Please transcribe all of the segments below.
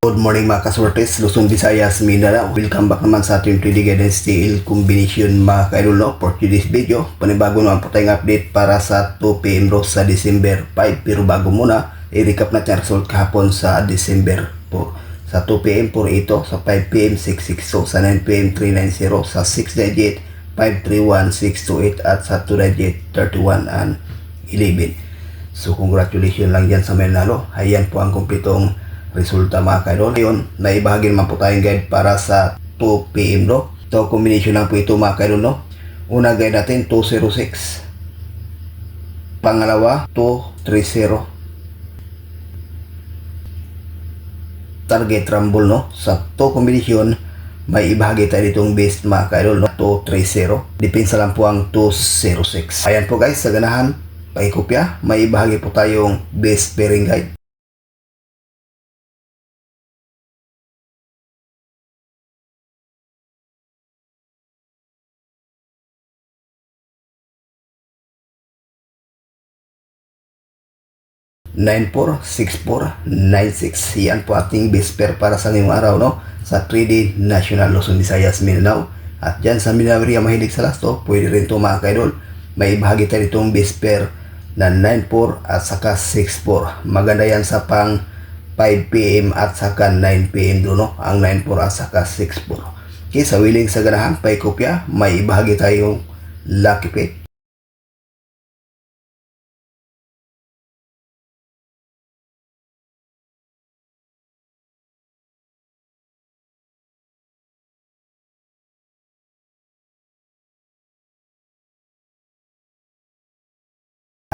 Good morning mga kaswertes, Luzon, Visayas, Mindanao. Welcome back naman sa ating 3D Guidance TL combination mga kaidol, no? For today's video, panibago naman po tayong update para sa 2 PM Ross sa December 5. Pero bago muna, i-recap natin ang result kahapon sa December 4. Sa 2 PM 4 ito, sa 5 PM 660, sa 9 PM 390, sa 6 digit 531, 628 at sa 2 digit 31 and 11. So congratulations lang dyan sa may nalo. Ayan po ang kumpletong resulta mga kaidol. Ngayon, naibahagi naman po tayong guide para sa 2 PM no. Ito, combination lang po ito mga kaidol no. Una guide natin 206. Pangalawa 230. Target rumble no. Sa 2 combination, may ibahagi tayo ditong base mga kaidol no. 230. Depensa lang po ang 206. Ayan po guys, sa ganahan, pakikopya, may ibahagi po tayong base pairing guide. (9-4, 6-4, 9-6). Yan po ating base pair para sa ngayong araw no, sa 3D National Luzon, Visayas, Mindanao. At dyan sa Mindanao area mahilig sa lasto, pwede rin ito mga kaidol. May ibahagi tayo itong base pair na 9-4 at saka 6-4. Maganda yan sa pang 5 PM at saka 9 PM doon no, ang 9-4 at saka 6-4. Okay, sa willing sa ganahan, paikopya, may ibahagi tayong lucky pick.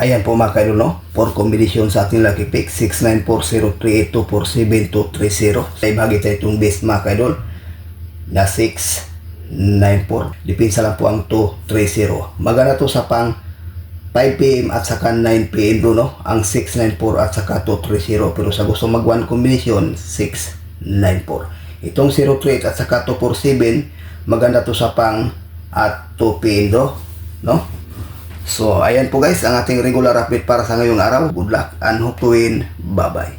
Ayan po mga kaidol no, for combination sa ating lucky pick 69403824730. Sa ibahagi tayo itong base mga kaidol na 694. Depensa lang po ang 230. Maganda to sa pang 5 PM at saka 9 PM do no, ang 694 at saka 230. Pero sa gusto mag one combination 694. Itong 038 at saka 247 maganda to sa pang at 2 PM do no. So, ayan po guys, ang ating regular update para sa ngayong araw. Good luck and hope to win. Bye-bye.